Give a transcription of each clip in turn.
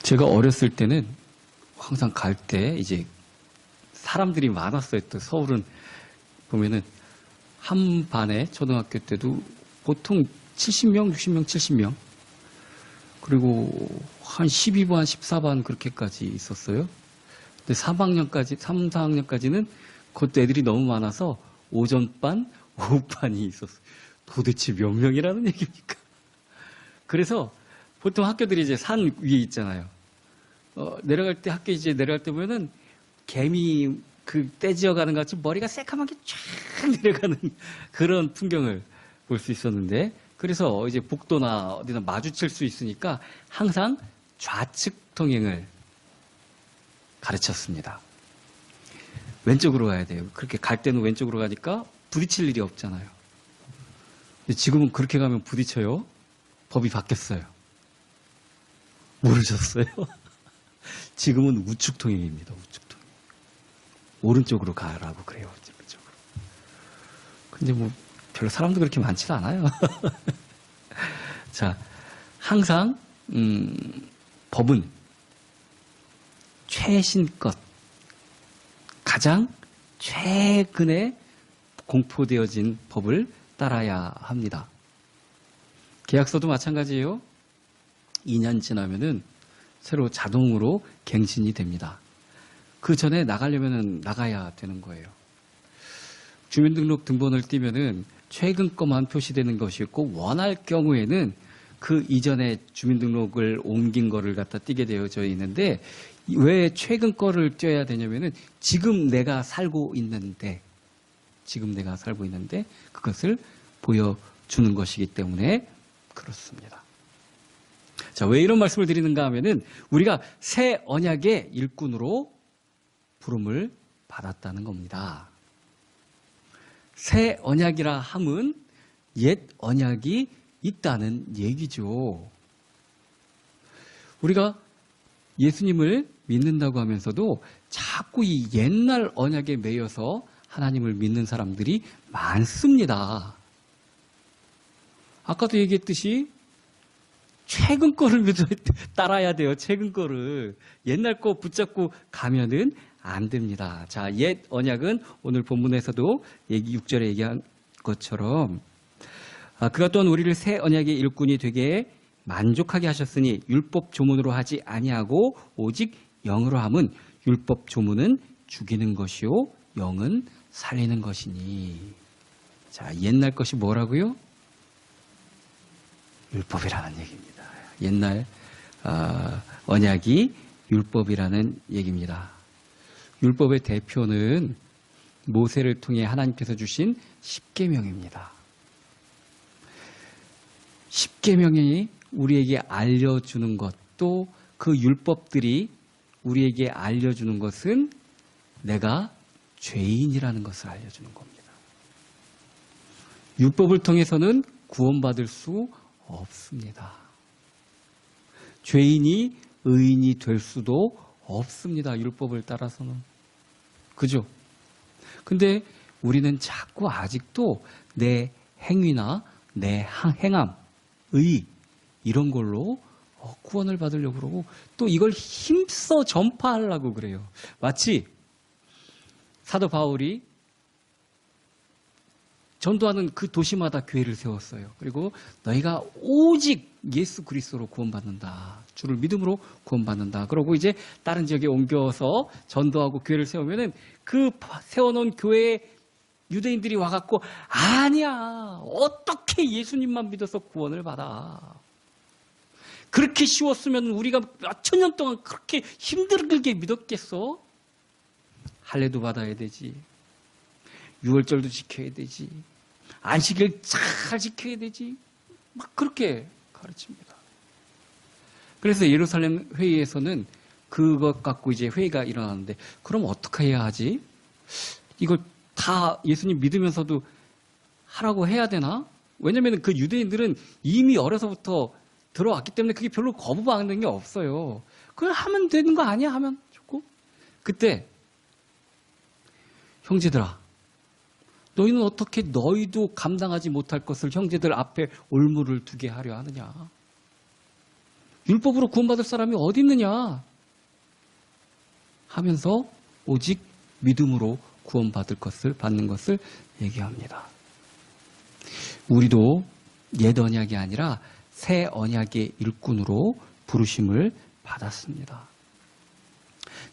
제가 어렸을 때는 항상 갈 때 이제 사람들이 많았어요. 또 서울은 보면은 한 반에 초등학교 때도 보통 70명, 60명, 70명. 그리고 한 12반, 14반 그렇게까지 있었어요. 근데 3학년까지, 3, 4학년까지는 그것도 애들이 너무 많아서 오전반, 오후반이 있었어요. 도대체 몇 명이라는 얘기입니까? 그래서 보통 학교들이 이제 산 위에 있잖아요. 내려갈 때, 학교 이제 내려갈 때 보면은 개미 그 떼지어가는 것 같이 머리가 새까맣게 쫙 내려가는 그런 풍경을 볼 수 있었는데, 그래서 이제 복도나 어디나 마주칠 수 있으니까 항상 좌측 통행을 가르쳤습니다. 왼쪽으로 가야 돼요. 그렇게 갈 때는 왼쪽으로 가니까 부딪힐 일이 없잖아요. 근데 지금은 그렇게 가면 부딪혀요. 법이 바뀌었어요. 모르셨어요? 지금은 우측 통행입니다. 우측 통행. 오른쪽으로 가라고 그래요. 오른쪽으로. 근데 뭐 별로 사람도 그렇게 많지가 않아요. 자, 항상 법은 최신껏 가장 최근에 공포되어진 법을 따라야 합니다. 계약서도 마찬가지예요. 2년 지나면은 새로 자동으로 갱신이 됩니다. 그 전에 나가려면은 나가야 되는 거예요. 주민등록 등본을 띄면은 최근 거만 표시되는 것이었고, 원할 경우에는 그 이전에 주민등록을 옮긴 거를 갖다 띄게 되어져 있는데, 왜 최근 거를 띄어야 되냐면은 지금 내가 살고 있는데 그것을 보여주는 것이기 때문에 그렇습니다. 자, 왜 이런 말씀을 드리는가 하면은 우리가 새 언약의 일꾼으로 부름을 받았다는 겁니다. 새 언약이라 함은 옛 언약이 있다는 얘기죠. 우리가 예수님을 믿는다고 하면서도 자꾸 이 옛날 언약에 매여서 하나님을 믿는 사람들이 많습니다. 아까도 얘기했듯이 최근 거를 따라야 돼요. 최근 거를. 옛날 거 붙잡고 가면은 안 됩니다. 자, 옛 언약은 오늘 본문에서도 6절에 얘기한 것처럼 그가 또한 우리를 새 언약의 일꾼이 되게 만족하게 하셨으니 율법 조문으로 하지 아니하고 오직 영으로 함은 율법 조문은 죽이는 것이요 영은 살리는 것이니. 자, 옛날 것이 뭐라고요? 율법이라는 얘기입니다. 옛날 언약이 율법이라는 얘기입니다. 율법의 대표는 모세를 통해 하나님께서 주신 십계명입니다. 십계명이 우리에게 알려주는 것도, 그 율법들이 우리에게 알려주는 것은 내가 죄인이라는 것을 알려주는 겁니다. 율법을 통해서는 구원받을 수 없습니다. 죄인이 의인이 될 수도 없습니다. 율법을 따라서는. 그죠? 근데 우리는 자꾸 아직도 내 행위나 내 행함, 의, 이런 걸로 구원을 받으려고 그러고, 또 이걸 힘써 전파하려고 그래요. 마치 사도 바울이 전도하는 그 도시마다 교회를 세웠어요. 그리고 너희가 오직 예수 그리스도로 구원받는다. 주를 믿음으로 구원받는다. 그러고 이제 다른 지역에 옮겨서 전도하고 교회를 세우면은 그 세워놓은 교회에 유대인들이 와갖고, 아니야, 어떻게 예수님만 믿어서 구원을 받아. 그렇게 쉬웠으면 우리가 몇천 년 동안 그렇게 힘들게 믿었겠어? 할례도 받아야 되지. 유월절도 지켜야 되지. 안식일 잘 지켜야 되지. 막 그렇게 가르칩니다. 그래서 예루살렘 회의에서는 그것 갖고 이제 회의가 일어나는데, 그럼 어떻게 해야 하지? 이걸 다 예수님 믿으면서도 하라고 해야 되나? 왜냐하면 그 유대인들은 이미 어려서부터 들어왔기 때문에 그게 별로 거부받는 게 없어요. 그걸 하면 되는 거 아니야? 하면 좋고. 그때 형제들아, 너희는 어떻게 너희도 감당하지 못할 것을 형제들 앞에 올무를 두게 하려 하느냐? 율법으로 구원받을 사람이 어디 있느냐 하면서 오직 믿음으로 구원받을 것을 받는 것을 얘기합니다. 우리도 옛 언약이 아니라 새 언약의 일꾼으로 부르심을 받았습니다.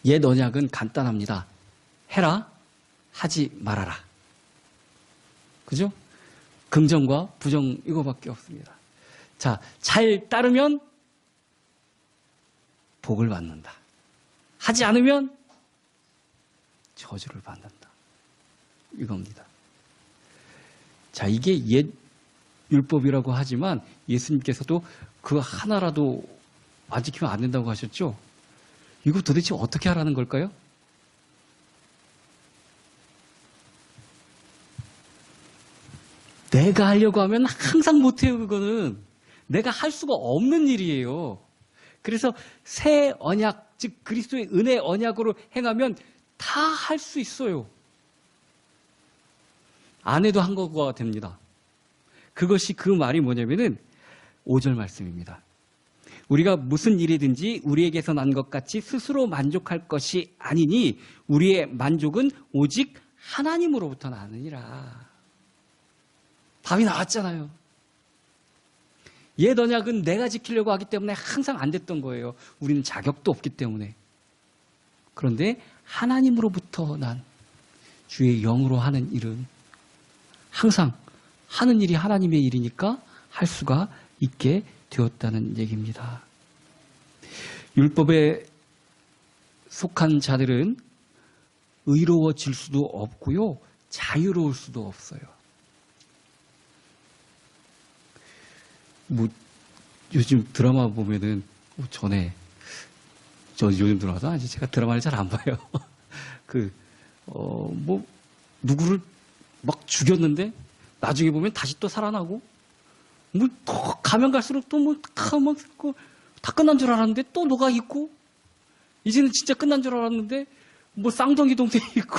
옛 언약은 간단합니다. 해라, 하지 말아라. 그죠? 긍정과 부정 이거밖에 없습니다. 자, 잘 따르면 복을 받는다. 하지 않으면 저주를 받는다. 이겁니다. 자, 이게 옛 율법이라고 하지만 예수님께서도 그 하나라도 안 지키면 안 된다고 하셨죠? 이거 도대체 어떻게 하라는 걸까요? 내가 하려고 하면 항상 못해요, 그거는. 내가 할 수가 없는 일이에요. 그래서 새 언약, 즉 그리스도의 은혜 언약으로 행하면 다 할 수 있어요. 안 해도 한 거가 됩니다. 그것이 그 말이 뭐냐면은 5절 말씀입니다. 우리가 무슨 일이든지 우리에게서 난 것 같이 스스로 만족할 것이 아니니 우리의 만족은 오직 하나님으로부터 나느니라. 답이 나왔잖아요. 옛 언약은 내가 지키려고 하기 때문에 항상 안 됐던 거예요. 우리는 자격도 없기 때문에. 그런데 하나님으로부터 난 주의 영으로 하는 일은 항상 하는 일이 하나님의 일이니까 할 수가 있게 되었다는 얘기입니다. 율법에 속한 자들은 의로워질 수도 없고요. 자유로울 수도 없어요. 뭐 요즘 드라마 보면은 전에 저 요즘 들어와서 아직 제가 드라마를 잘 안 봐요. 뭐 누구를 막 죽였는데 나중에 보면 다시 또 살아나고 뭐 가면 갈수록 또 뭐 다 끝난 줄 알았는데 또 녹아 있고 이제는 진짜 끝난 줄 알았는데 뭐 쌍둥이 동생이 있고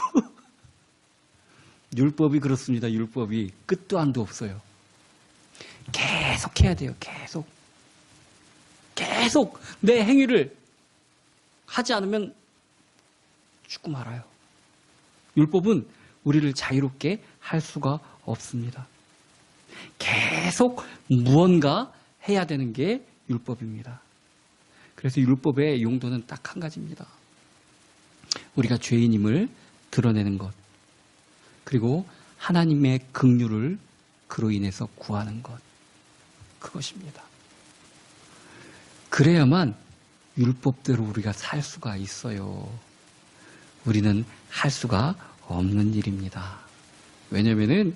율법이 그렇습니다. 율법이 끝도 안도 없어요. 계속 해야 돼요. 계속 내 행위를 하지 않으면 죽고 말아요. 율법은 우리를 자유롭게 할 수가 없습니다. 계속 무언가 해야 되는 게 율법입니다. 그래서 율법의 용도는 딱 한 가지입니다. 우리가 죄인임을 드러내는 것, 그리고 하나님의 긍휼을 그로 인해서 구하는 것, 그것입니다. 그래야만 율법대로 우리가 살 수가 있어요. 우리는 할 수가 없는 일입니다. 왜냐하면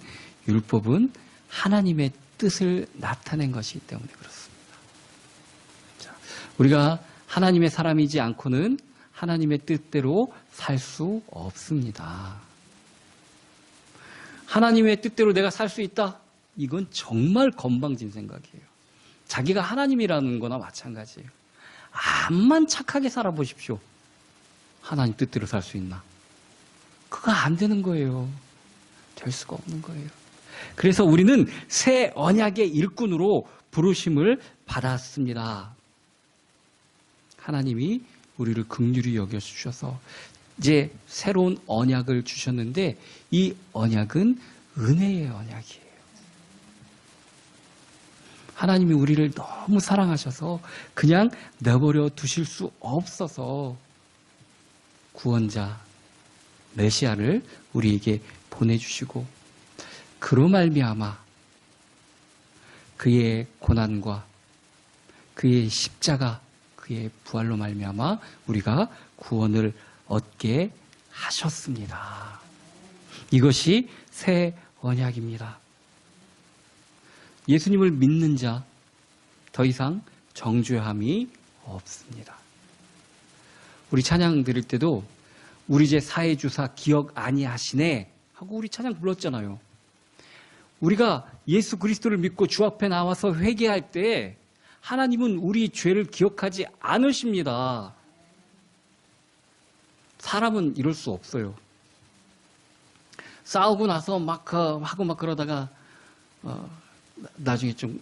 율법은 하나님의 뜻을 나타낸 것이기 때문에 그렇습니다. 자, 우리가 하나님의 사람이지 않고는 하나님의 뜻대로 살 수 없습니다. 하나님의 뜻대로 내가 살 수 있다? 이건 정말 건방진 생각이에요. 자기가 하나님이라는 거나 마찬가지예요. 암만 착하게 살아보십시오. 하나님 뜻대로 살 수 있나? 그거 안 되는 거예요. 될 수가 없는 거예요. 그래서 우리는 새 언약의 일꾼으로 부르심을 받았습니다. 하나님이 우리를 긍휼히 여겨주셔서 이제 새로운 언약을 주셨는데 이 언약은 은혜의 언약이에요. 하나님이 우리를 너무 사랑하셔서 그냥 내버려 두실 수 없어서 구원자 메시아를 우리에게 보내주시고 그로 말미암아 그의 고난과 그의 십자가 그의 부활로 말미암아 우리가 구원을 얻게 하셨습니다. 이것이 새 언약입니다. 예수님을 믿는 자 더 이상 정죄함이 없습니다. 우리 찬양 드릴 때도 우리 제 사해주사 기억 아니하시네 하고 우리 찬양 불렀잖아요. 우리가 예수 그리스도를 믿고 주 앞에 나와서 회개할 때 하나님은 우리 죄를 기억하지 않으십니다. 사람은 이럴 수 없어요. 싸우고 나서 막 하고 막 그러다가 나중에 좀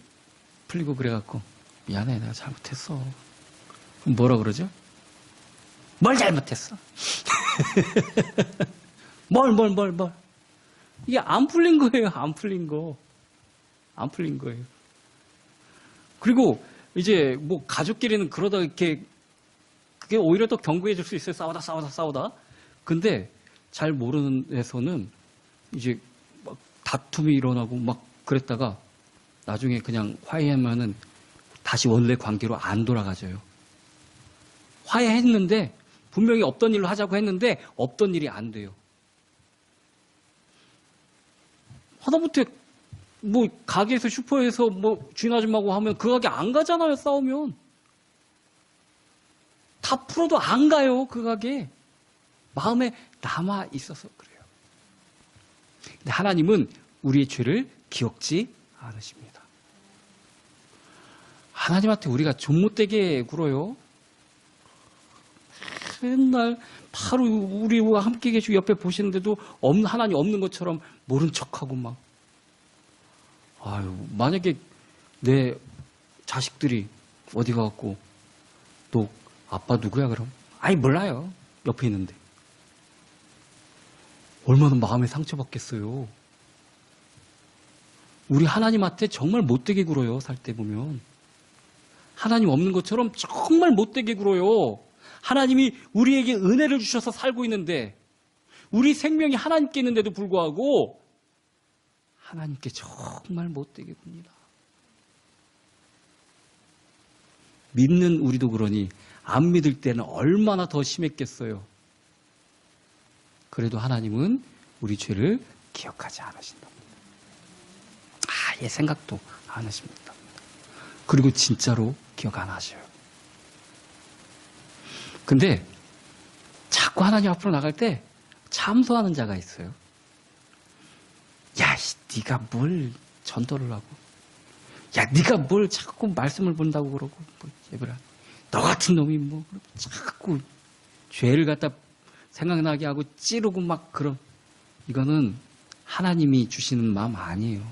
풀리고 그래갖고 미안해, 내가 잘못했어. 그럼 뭐라 그러죠? 뭘 잘못했어? 뭘. 이게 안 풀린 거예요, 안 풀린 거. 안 풀린 거예요. 그리고 이제 뭐 가족끼리는 그러다 이렇게 그게 오히려 더 견고해질 수 있어요. 싸우다. 근데 잘 모르는 데서는 이제 막 다툼이 일어나고 막 그랬다가 나중에 그냥 화해하면은 다시 원래 관계로 안 돌아가져요. 화해했는데 분명히 없던 일로 하자고 했는데 없던 일이 안 돼요. 하다못해 뭐 가게에서 슈퍼에서 뭐 주인 아줌마하고 하면 그 가게 안 가잖아요. 싸우면 다 풀어도 안 가요. 그 가게 마음에 남아 있어서 그래요. 근데 하나님은 우리의 죄를 기억지 않으십니다. 하나님한테 우리가 존못되게 굴어요. 맨날 바로 우리와 함께 계시고 옆에 보시는데도 하나님 없는 것처럼 모른 척하고 막. 아유, 만약에 내 자식들이 어디 가갖고 너 아빠 누구야 그럼? 아이 몰라요. 옆에 있는데. 얼마나 마음에 상처받겠어요. 우리 하나님한테 정말 못되게 굴어요. 살 때 보면. 하나님 없는 것처럼 정말 못되게 굴어요. 하나님이 우리에게 은혜를 주셔서 살고 있는데 우리 생명이 하나님께 있는데도 불구하고 하나님께 정말 못되게 굽니다. 믿는 우리도 그러니 안 믿을 때는 얼마나 더 심했겠어요. 그래도 하나님은 우리 죄를 기억하지 않으신답니다. 아예 생각도 안 하십니다. 그리고 진짜로 기억 안 하셔요. 근데 자꾸 하나님 앞으로 나갈 때 참소하는 자가 있어요. 야, 네가 뭘 전도를 하고, 야, 네가 뭘 자꾸 말씀을 본다고 그러고, 뭐 예배를 너 같은 놈이 뭐 자꾸 죄를 갖다 생각나게 하고 찌르고 막 그런. 이거는 하나님이 주시는 마음 아니에요.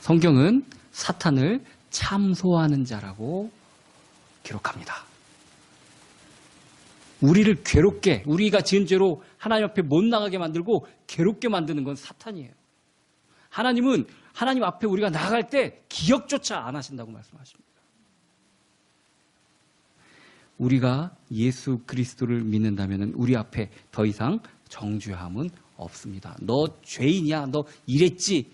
성경은 사탄을 참소하는 자라고 기록합니다. 우리를 괴롭게, 우리가 지은 죄로 하나님 앞에 못 나가게 만들고 괴롭게 만드는 건 사탄이에요. 하나님은 하나님 앞에 우리가 나갈 때 기억조차 안 하신다고 말씀하십니다. 우리가 예수 그리스도를 믿는다면 우리 앞에 더 이상 정죄함은 없습니다. 너 죄인이야, 너 이랬지.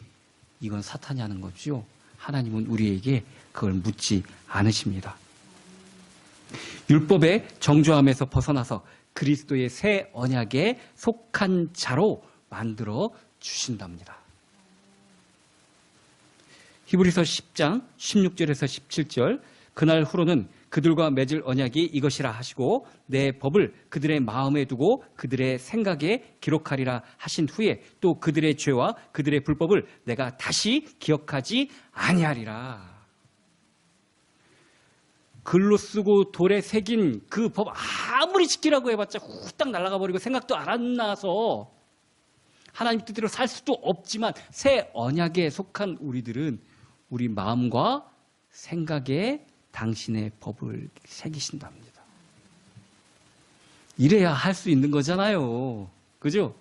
이건 사탄이 하는 거죠. 하나님은 우리에게 그걸 묻지 않으십니다. 율법의 정죄함에서 벗어나서 그리스도의 새 언약에 속한 자로 만들어 주신답니다. 히브리서 10장 16절에서 17절 그날 후로는 그들과 맺을 언약이 이것이라 하시고 내 법을 그들의 마음에 두고 그들의 생각에 기록하리라 하신 후에 또 그들의 죄와 그들의 불법을 내가 다시 기억하지 아니하리라. 글로 쓰고 돌에 새긴 그 법 아무리 지키라고 해봤자 후딱 날아가 버리고 생각도 안 나서 하나님 뜻대로 살 수도 없지만 새 언약에 속한 우리들은 우리 마음과 생각에 당신의 법을 새기신답니다. 이래야 할 수 있는 거잖아요. 그죠?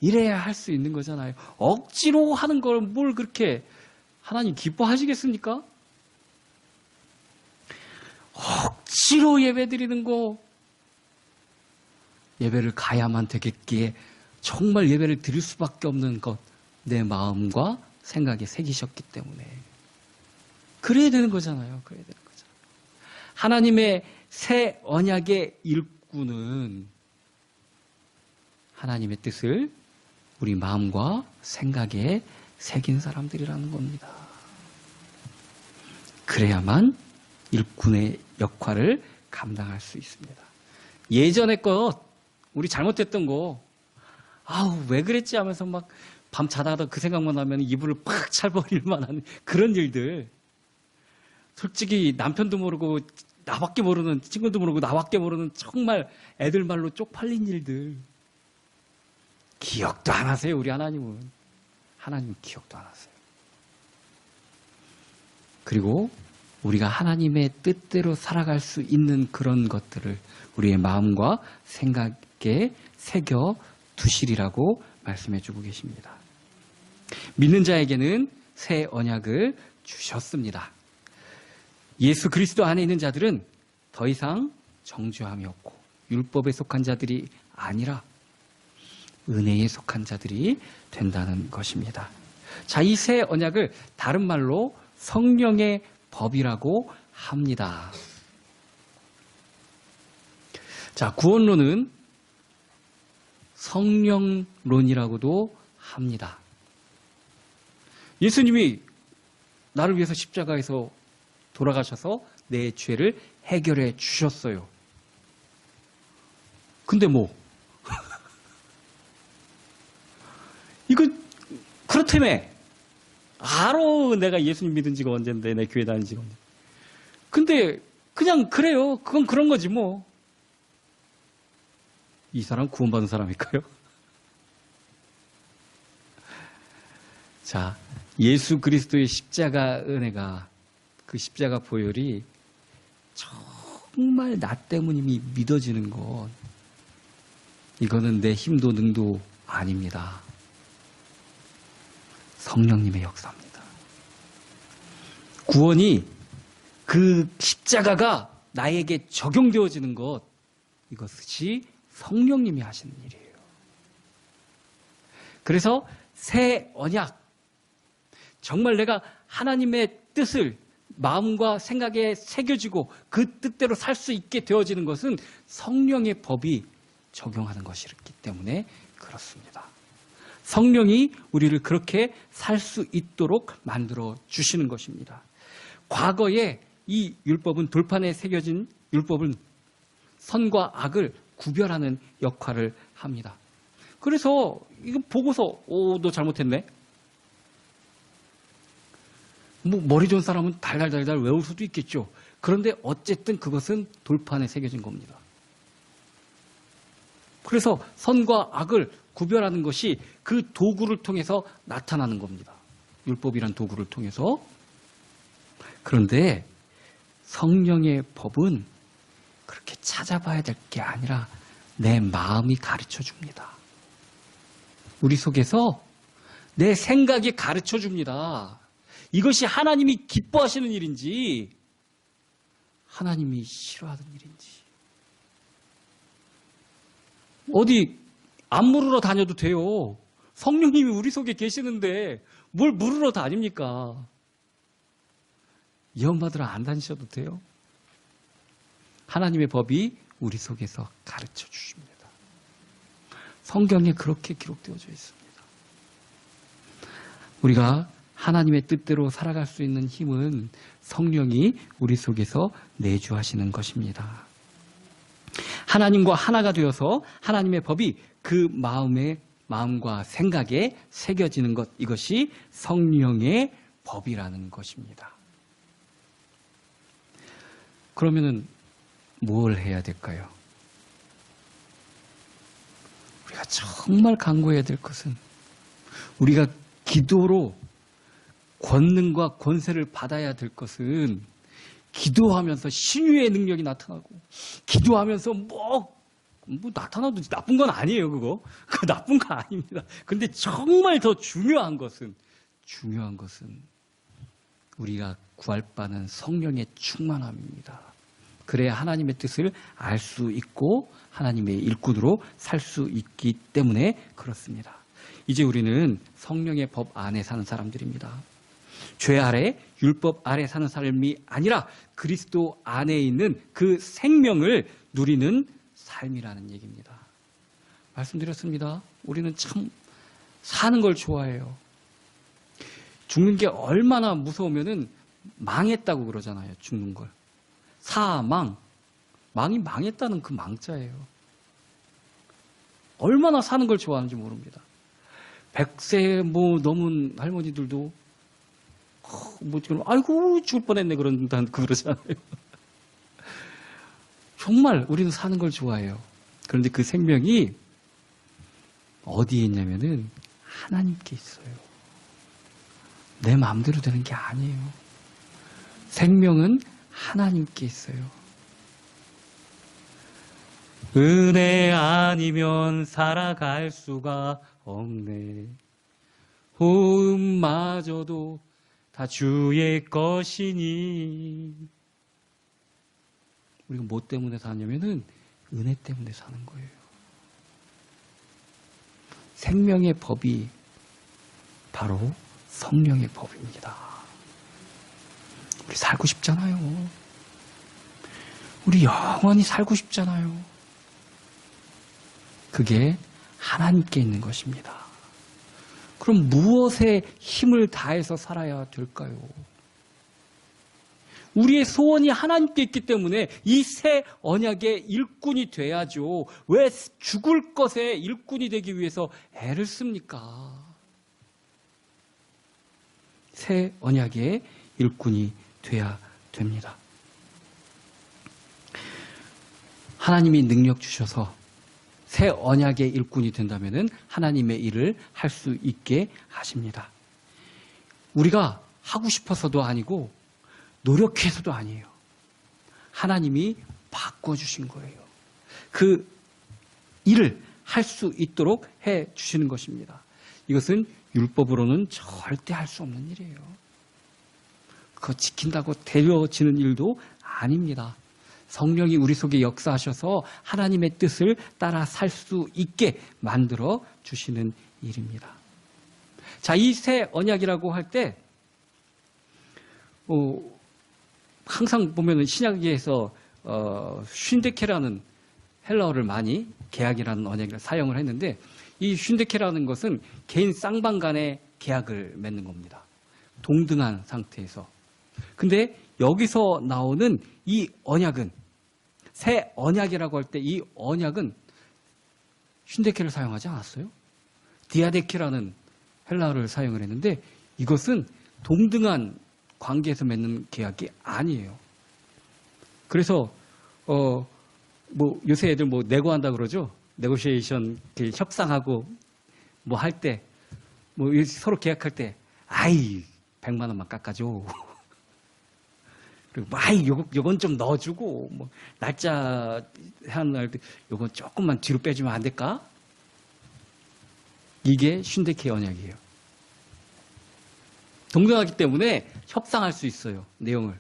이래야 할 수 있는 거잖아요. 억지로 하는 걸 뭘 그렇게 하나님 기뻐하시겠습니까? 억지로 예배 드리는 거, 예배를 가야만 되겠기에 정말 예배를 드릴 수밖에 없는 것, 내 마음과 생각에 새기셨기 때문에 그래야 되는 거잖아요. 그래야 되는 거잖아요. 하나님의 새 언약의 일꾼은 하나님의 뜻을 우리 마음과 생각에 새긴 사람들이라는 겁니다. 그래야만 일꾼의 역할을 감당할 수 있습니다. 예전에 것, 우리 잘못했던 거, 아우, 왜 그랬지 하면서 막 밤 자다가 그 생각만 하면 이불을 팍 찰버릴 만한 그런 일들. 솔직히 남편도 모르고, 나밖에 모르는, 친구도 모르고, 나밖에 모르는 정말 애들 말로 쪽팔린 일들. 기억도 안 하세요, 우리 하나님은. 하나님은 기억도 안 하세요. 그리고 우리가 하나님의 뜻대로 살아갈 수 있는 그런 것들을 우리의 마음과 생각에 새겨 두시리라고 말씀해 주고 계십니다. 믿는 자에게는 새 언약을 주셨습니다. 예수 그리스도 안에 있는 자들은 더 이상 정죄함이 없고 율법에 속한 자들이 아니라 은혜에 속한 자들이 된다는 것입니다. 자, 이 새 언약을 다른 말로 성령의 법이라고 합니다. 자, 구원론은 성령론이라고도 합니다. 예수님이 나를 위해서 십자가에서 돌아가셔서 내 죄를 해결해 주셨어요. 근데 뭐 이거 그렇다며 알아. 내가 예수님 믿은 지가 언젠데, 내 교회 다닌 지가 언제. 근데 그냥 그래요. 그건 그런 거지 뭐. 이 사람 구원받은 사람일까요? 자, 예수 그리스도의 십자가 은혜가, 그 십자가 보혈이 정말 나 때문임이 믿어지는 것, 이거는 내 힘도 능도 아닙니다. 성령님의 역사입니다. 구원이 그 십자가가 나에게 적용되어지는 것, 이것이 성령님이 하시는 일이에요. 그래서 새 언약, 정말 내가 하나님의 뜻을 마음과 생각에 새겨지고 그 뜻대로 살 수 있게 되어지는 것은 성령의 법이 적용하는 것이기 때문에 그렇습니다. 성령이 우리를 그렇게 살 수 있도록 만들어 주시는 것입니다. 과거에 이 율법은, 돌판에 새겨진 율법은 선과 악을 구별하는 역할을 합니다. 그래서 이거 보고서 너 잘못했네. 뭐 머리 좋은 사람은 달달달달 외울 수도 있겠죠. 그런데 어쨌든 그것은 돌판에 새겨진 겁니다. 그래서 선과 악을 구별하는 것이 그 도구를 통해서 나타나는 겁니다. 율법이란 도구를 통해서. 그런데 성령의 법은 그렇게 찾아봐야 될 게 아니라 내 마음이 가르쳐 줍니다. 우리 속에서 내 생각이 가르쳐 줍니다. 이것이 하나님이 기뻐하시는 일인지 하나님이 싫어하는 일인지. 어디 안 물으러 다녀도 돼요. 성령님이 우리 속에 계시는데 뭘 물으러 다닙니까? 예언받으러 안 다니셔도 돼요. 하나님의 법이 우리 속에서 가르쳐 주십니다. 성경에 그렇게 기록되어져 있습니다. 우리가 하나님의 뜻대로 살아갈 수 있는 힘은 성령이 우리 속에서 내주하시는 것입니다. 하나님과 하나가 되어서 하나님의 법이 그 마음과 생각에 새겨지는 것, 이것이 성령의 법이라는 것입니다. 그러면은 뭘 해야 될까요? 우리가 정말 간구해야 될 것은, 우리가 기도로 권능과 권세를 받아야 될 것은, 기도하면서 신유의 능력이 나타나고, 기도하면서 뭐 나타나도 나쁜 건 아니에요, 그거. 그거 나쁜 거 아닙니다. 근데 정말 더 중요한 것은 우리가 구할 바는 성령의 충만함입니다. 그래야 하나님의 뜻을 알 수 있고 하나님의 일꾼으로 살 수 있기 때문에 그렇습니다. 이제 우리는 성령의 법 안에 사는 사람들입니다. 죄 아래, 율법 아래 사는 삶이 아니라 그리스도 안에 있는 그 생명을 누리는 삶이라는 얘기입니다. 말씀드렸습니다. 우리는 참 사는 걸 좋아해요. 죽는 게 얼마나 무서우면은 망했다고 그러잖아요. 죽는 걸. 사망. 망이 망했다는 그 망자예요. 얼마나 사는 걸 좋아하는지 모릅니다. 100세 넘은 할머니들도 지금 아이고 죽을 뻔했네 그러잖아요. 정말 우리는 사는 걸 좋아해요. 그런데 그 생명이 어디에 있냐면은 하나님께 있어요. 내 마음대로 되는 게 아니에요. 생명은 하나님께 있어요. 은혜 아니면 살아갈 수가 없네. 호흡마저도 다 주의 것이니. 우리가 뭐 때문에 사냐면은 은혜 때문에 사는 거예요. 생명의 법이 바로 성령의 법입니다. 우리 살고 싶잖아요. 우리 영원히 살고 싶잖아요. 그게 하나님께 있는 것입니다. 그럼 무엇에 힘을 다해서 살아야 될까요? 우리의 소원이 하나님께 있기 때문에 이 새 언약의 일꾼이 돼야죠. 왜 죽을 것의 일꾼이 되기 위해서 애를 씁니까? 새 언약의 일꾼이 돼야 됩니다. 하나님이 능력 주셔서 새 언약의 일꾼이 된다면 하나님의 일을 할 수 있게 하십니다. 우리가 하고 싶어서도 아니고 노력해서도 아니에요. 하나님이 바꿔주신 거예요. 그 일을 할 수 있도록 해 주시는 것입니다. 이것은 율법으로는 절대 할 수 없는 일이에요. 그거 지킨다고 되어지는 일도 아닙니다. 성령이 우리 속에 역사하셔서 하나님의 뜻을 따라 살 수 있게 만들어 주시는 일입니다. 자, 이 새 언약이라고 할 때 항상 보면은 신약에서 쉰데케라는 헬라어를 많이 계약이라는 언약을 사용을 했는데, 이 쉰데케라는 것은 개인 쌍방 간의 계약을 맺는 겁니다. 동등한 상태에서. 근데 여기서 나오는 이 언약은, 새 언약이라고 할 때 이 언약은 쉰데케를 사용하지 않았어요. 디아데케라는 헬라어를 사용을 했는데, 이것은 동등한 관계에서 맺는 계약이 아니에요. 그래서 요새 애들 내고한다 그러죠. 네고시에이션 협상하고 할 때 서로 계약할 때 100만 원만 깎아줘. 그리고 요건 좀 넣어주고 날짜 하는 날 때 요건 조금만 뒤로 빼주면 안 될까? 이게 쉰데케 언약이에요. 동등하기 때문에 협상할 수 있어요, 내용을.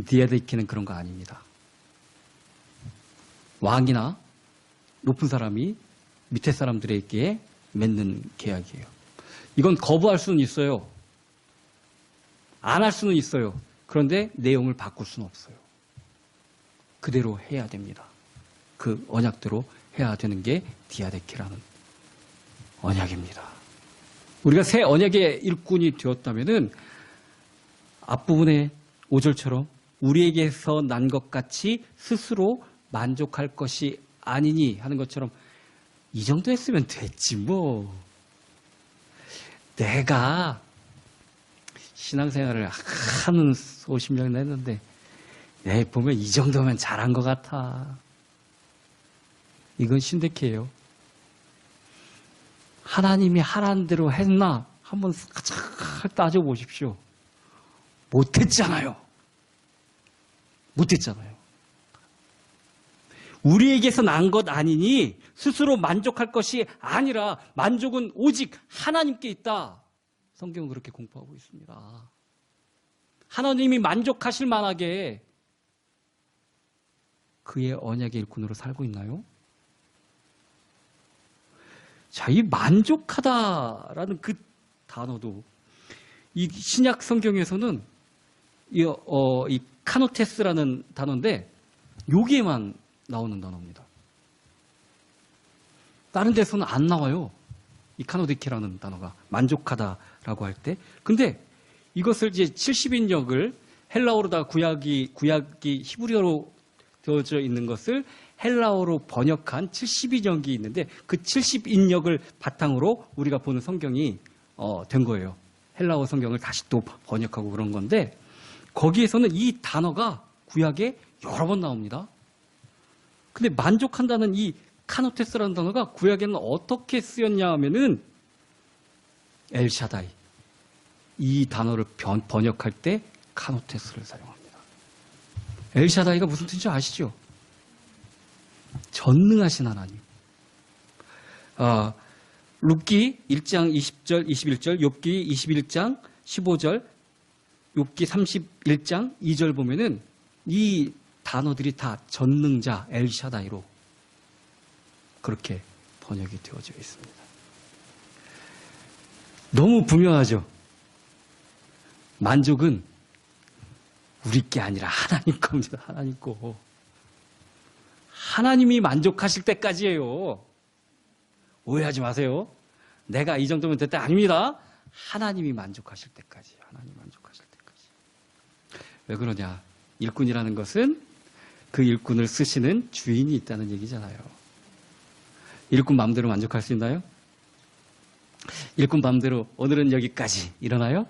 디아데케는 그런 거 아닙니다. 왕이나 높은 사람이 밑에 사람들에게 맺는 계약이에요. 이건 거부할 수는 있어요. 안 할 수는 있어요. 그런데 내용을 바꿀 수는 없어요. 그대로 해야 됩니다. 그 언약대로 해야 되는 게 디아데케라는 언약입니다. 우리가 새 언약의 일꾼이 되었다면은 앞부분의 5절처럼 우리에게서 난 것 같이 스스로 만족할 것이 아니니 하는 것처럼 이 정도 했으면 됐지 뭐. 내가 신앙생활을 하는 수십 년 했는데 보면 이 정도면 잘한 것 같아. 이건 쉰데케예요. 하나님이 하라는 대로 했나 한번 따져보십시오. 못했잖아요. 못했잖아요. 우리에게서 난 것 아니니 스스로 만족할 것이 아니라 만족은 오직 하나님께 있다. 성경은 그렇게 공부하고 있습니다. 하나님이 만족하실 만하게 그의 언약의 일꾼으로 살고 있나요? 자, 이 만족하다라는 그 단어도 이 신약 성경에서는 이 카노테스라는 단어인데 여기에만 나오는 단어입니다. 다른 데서는 안 나와요. 이 카노데케라는 단어가 만족하다라고 할 때. 근데 이것을 이제 70인역을 헬라어로다 구약이 히브리어로 되어져 있는 것을 헬라어로 번역한 70인역이 있는데 그 70인역을 바탕으로 우리가 보는 성경이 된 거예요. 헬라어 성경을 다시 또 번역하고 그런 건데 거기에서는 이 단어가 구약에 여러 번 나옵니다. 근데 만족한다는 이 카노테스라는 단어가 구약에는 어떻게 쓰였냐 하면은 엘샤다이 이 단어를 번역할 때 카노테스를 사용합니다. 엘샤다이가 무슨 뜻인지 아시죠? 전능하신 하나님. 룻기 1장 20절, 21절, 욥기 21장 15절, 욥기 31장 2절 보면은 이 단어들이 다 전능자 엘샤다이로 그렇게 번역이 되어져 있습니다. 너무 분명하죠? 만족은 우리 게 아니라 하나님 겁니다. 하나님 거. 하나님이 만족하실 때까지예요. 오해하지 마세요. 내가 이 정도면 됐다. 아닙니다. 하나님이 만족하실 때까지. 하나님 만족하실 때까지. 왜 그러냐? 일꾼이라는 것은 그 일꾼을 쓰시는 주인이 있다는 얘기잖아요. 일꾼 마음대로 만족할 수 있나요? 일꾼 마음대로 오늘은 여기까지 일어나요?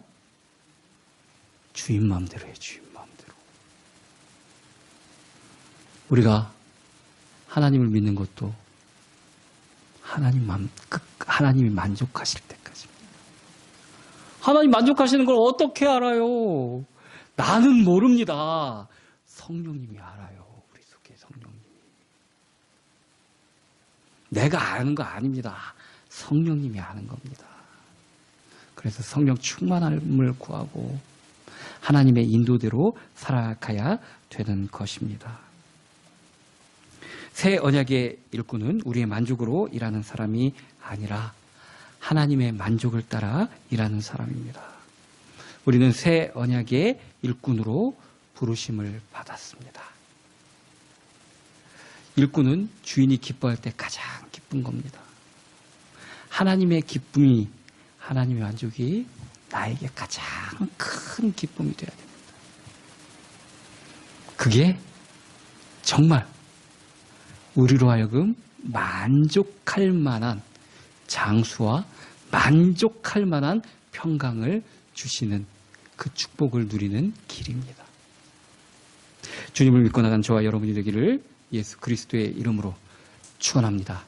주인 마음대로 해요. 주인 마음대로. 우리가 하나님을 믿는 것도 하나님이 만족하실 때까지입니다. 하나님 만족하시는 걸 어떻게 알아요? 나는 모릅니다. 성령님이 알아요. 우리 속에 성령님이. 내가 아는 거 아닙니다. 성령님이 아는 겁니다. 그래서 성령 충만함을 구하고 하나님의 인도대로 살아가야 되는 것입니다. 새 언약의 일꾼은 우리의 만족으로 일하는 사람이 아니라 하나님의 만족을 따라 일하는 사람입니다. 우리는 새 언약의 일꾼으로 부르심을 받았습니다. 일꾼은 주인이 기뻐할 때 가장 기쁜 겁니다. 하나님의 기쁨이, 하나님의 만족이 나에게 가장 큰 기쁨이 되어야 됩니다. 그게 정말 우리로 하여금 만족할 만한 장수와 만족할 만한 평강을 주시는 그 축복을 누리는 길입니다. 주님을 믿고 나간 저와 여러분이 되기를 예수 그리스도의 이름으로 축원합니다.